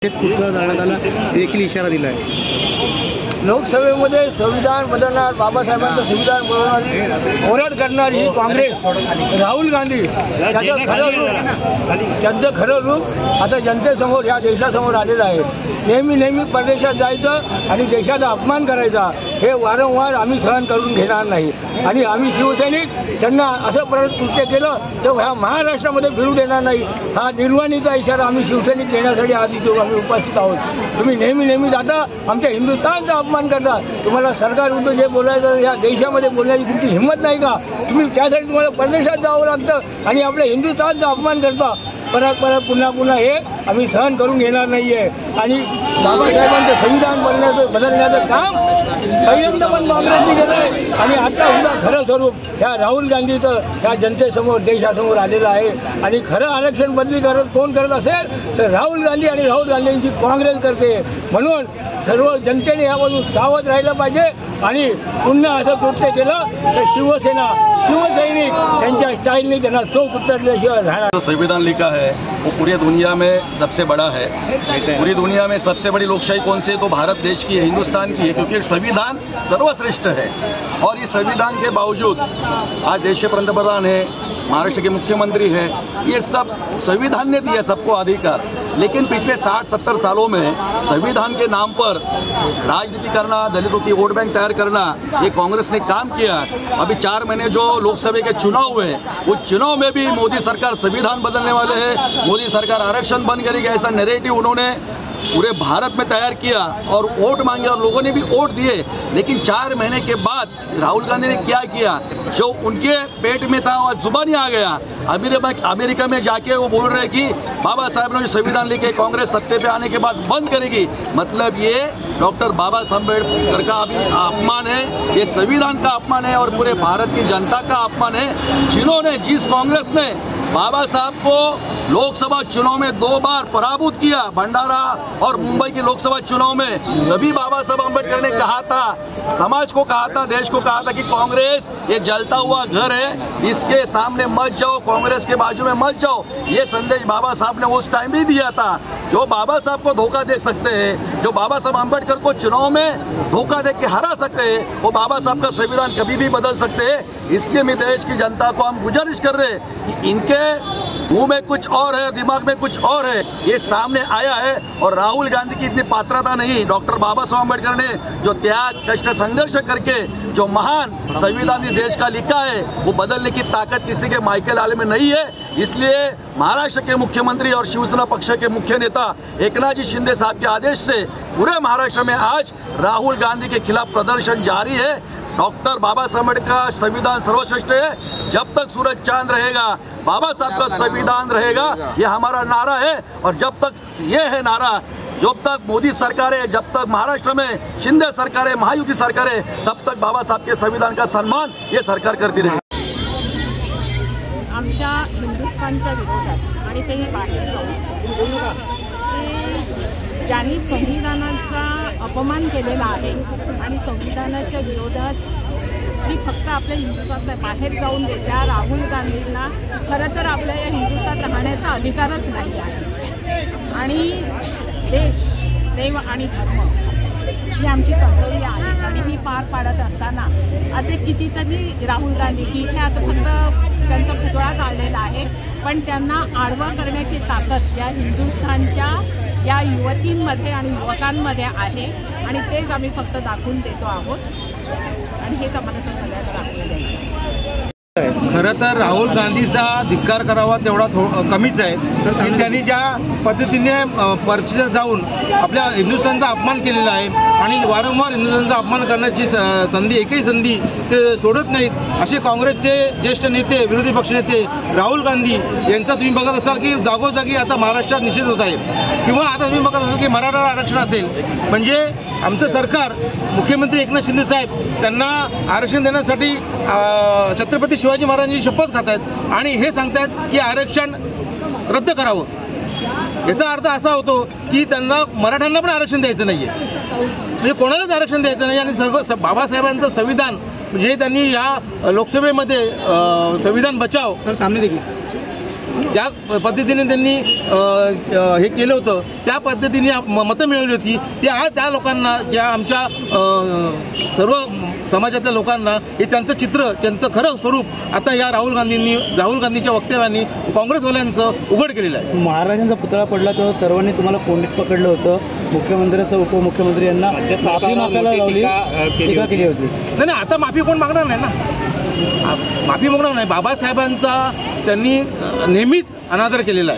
पुतळा जाळण्यात आला देखील इशारा दिला आहे। लोकसभेमध्ये संविधान बदलणार, बाबासाहेबांचं संविधान बदलणारी होराट करणारी ही काँग्रेस, राहुल गांधी त्यांचं खरं रूप आता जनतेसमोर या देशासमोर आलेलं आहे। नेहमी परदेशात जायचं आणि देशाचा अपमान करायचा हे वारंवार आम्ही सहन करून घेणार नाही आणि आम्ही शिवसैनिक त्यांना असं परत कृत्य केलं तर ह्या महाराष्ट्रामध्ये फिरू देणार नाही। हा निर्वाणीचा इशारा आम्ही शिवसैनिक देण्यासाठी आज इथे आम्ही उपस्थित आहोत। तुम्ही नेहमी जाता आमच्या हिंदुस्थानचा अपमान करता, तुम्हाला सरकार विरुद्ध जे बोलायचं या देशामध्ये बोलण्याची तुमची हिंमत नाही का? तुम्ही त्यासाठी तुम्हाला परदेशात जावं लागतं आणि आपल्या हिंदुस्थानचा अपमान करता। परत पुन्हा हे आम्ही सहन करून घेणार नाही आहे आणि बाबासाहेबांचं संविधान बदलण्याचं काम पहिल्यांदा पण काँग्रेसने केलं आहे आणि आता सुद्धा खरं स्वरूप ह्या राहुल गांधीचं ह्या जनतेसमोर देशासमोर आलेलं आहे आणि खरं आरक्षण बदली कोण करत असेल तर राहुल गांधी आणि राहुल गांधींची काँग्रेस करते। म्हणून सर्व जनतेने यामधून सावध राहिलं पाहिजे आणि पुन्हा असं कृत्य केलं तर शिवसैनिक त्यांच्या स्टाईलने त्यांना चोख उतरल्याशिवाय राहणार। जो संविधान लिखा है वो पूरी दुनिया में सबसे बड़ा है। पूरी दुनिया में सबसे बड़ी लोकशाही कौन सी है तो भारत देश की है, हिंदुस्तान की है, क्योंकि संविधान सर्वश्रेष्ठ है। और इस संविधान के बावजूद आज देश के पंतप्रधान है, महाराष्ट्र के मुख्यमंत्री हैं, ये सब संविधान ने दिया सबको अधिकार। लेकिन पिछले 60-70 सालों में संविधान के नाम पर राजनीति करना, दलितों की वोट बैंक तैयार करना, ये कांग्रेस ने काम किया। अभी 4 महीने जो लोकसभा के चुनाव हुए उस चुनाव में भी मोदी सरकार संविधान बदलने वाले हैं, मोदी सरकार आरक्षण बंद करेगी ऐसा नैरेटिव उन्होंने पूरे भारत में तैयार किया और वोट मांगे और लोगों ने भी वोट दिए। लेकिन 4 महीने के बाद राहुल गांधी ने क्या किया, जो उनके पेट में था वह जुबानी आ गया। अमेरिका में जाके वो बोल रहे कि बाबा साहब ने जो संविधान लिखे कांग्रेस सत्ते पे आने के बाद बंद करेगी। मतलब ये डॉक्टर बाबा साहब अम्बेडकर का भी अपमान है, ये संविधान का अपमान है और पूरे भारत की जनता का अपमान है। जिन्होंने जिस कांग्रेस ने बाबा साहब को लोकसभा चुनाव में 2 बार पराभूत किया, भंडारा और मुंबई के लोकसभा चुनाव में, तभी बाबा साहब अम्बेडकर ने कहा था, समाज को कहा था, देश को कहा था कि कांग्रेस ये जलता हुआ घर है, इसके सामने मत जाओ, कांग्रेस के बाजू में मत जाओ। ये संदेश बाबा साहब ने उस टाइम भी दिया था। जो बाबा साहब को धोखा दे सकते हैं, जो बाबा साहब अम्बेडकर को चुनाव में धोखा दे के हरा सकते हैं, वो बाबा साहब का संविधान कभी भी बदल सकते हैं। इसलिए मैं देश की जनता को हम गुजारिश कर रहे हैं कि इनके मुंह में कुछ और है, दिमाग में कुछ और है, ये सामने आया है। और राहुल गांधी की इतनी पात्रता नहीं, डॉक्टर बाबा साहब अम्बेडकर ने जो त्याग कष्ट संघर्ष करके जो महान संविधान देश का लिखा है वो बदलने की ताकत किसी के माइकल आले में नहीं है। इसलिए महाराष्ट्र के मुख्यमंत्री और शिवसेना पक्ष के मुख्य नेता एकनाथ जी शिंदे साहब के आदेश से पूरे महाराष्ट्र में आज राहुल गांधी के खिलाफ प्रदर्शन जारी है। डॉक्टर बाबा साहब अम्बेडकर का संविधान सर्वश्रेष्ठ है। जब तक सूरज चांद रहेगा बाबा साहब का संविधान रहेगा, ये हमारा नारा है। और जब तक ये है नारा, जब तक मोदी सरकार है, जब तक महाराष्ट्र में शिंदे सरकार है, महायुति सरकार है, तब तक बाबा साहब के संविधान का सम्मान ये सरकार करती रहेगी। आमच्या हिंदुस्थानच्या विरोधात आणि तेही बाहेर जाऊन ज्यांनी संविधानाचा अपमान केलेला आहे आणि संविधानाच्या विरोधात मी फक्त आपल्या हिंदुस्थानात बाहेर जाऊन त्या राहुल गांधींना खरं तर आपल्या या हिंदुस्थानात राहण्याचा अधिकारच नाही आहे आणि देश, देव आणि धर्म ही आमची कर्तव्य आहेत आणि ही पार पाडत असताना असे कितीतरी राहुल गांधी की इथे आता फक्त त्यांचा पुतळा चाललेला आहे, पण त्यांना आडवं करण्याची ताकद या हिंदुस्थानच्या या युवतींमध्ये आणि युवकांमध्ये आहे आणि तेच आम्ही फक्त दाखवून देतो आहोत आणि हेच आम्हाला सगळ्यात दाखवलं जाईल। खरं तर राहुल गांधीचा धिक्कार करावा तेवढा कमीच आहे की त्यांनी ज्या पद्धतीने परिषदेत जाऊन आपल्या हिंदुस्थानचा अपमान केलेला आहे आणि वारंवार हिंदुस्थानचा अपमान करण्याची संधी, एकही संधी ते सोडत नाहीत। असे काँग्रेसचे ज्येष्ठ नेते, विरोधी पक्षनेते राहुल गांधी यांचा तुम्ही बघत असाल की जागोजागी आता महाराष्ट्रात निषेध होत आहे किंवा आता तुम्ही बघत असाल की मराठा आरक्षण असेल, म्हणजे आमचं सरकार, मुख्यमंत्री एकनाथ शिंदे साहेब त्यांना आरक्षण देण्यासाठी छत्रपती शिवाजी महाराजांची शपथ खात आहेत आणि हे सांगतायत की आरक्षण रद्द करावं। याचा अर्थ असा होतो की त्यांना मराठ्यांना पण आरक्षण द्यायचं नाही आहे, म्हणजे कोणालाच आरक्षण द्यायचं नाही। आणि सर्व बाबासाहेबांचं संविधान म्हणजे त्यांनी या लोकसभेमध्ये संविधान बचाव सामने देखील ज्या पद्धतीने त्यांनी हे केलं होतं त्या पद्धतीने मतं मिळवली होती ते आज त्या लोकांना, ज्या आमच्या सर्व समाजातल्या लोकांना हे त्यांचं चित्र, त्यांचं खरं स्वरूप आता या राहुल गांधीच्या वक्तव्याने काँग्रेसवाल्यांचं उघड केलेलं आहे. महाराजांचा पुतळा पडला तर सर्वांनी तुम्हाला कोंडीत पकडलं होतं. मुख्यमंत्र्यांसह उपमुख्यमंत्री यांना माफी मागायला लावली, टीका केली होती. नाही, आता माफी कोण मागणार नाही ना, माफी मागणार नाही. बाबासाहेबांचा त्यांनी नेहमीच अनादर केलेला आहे.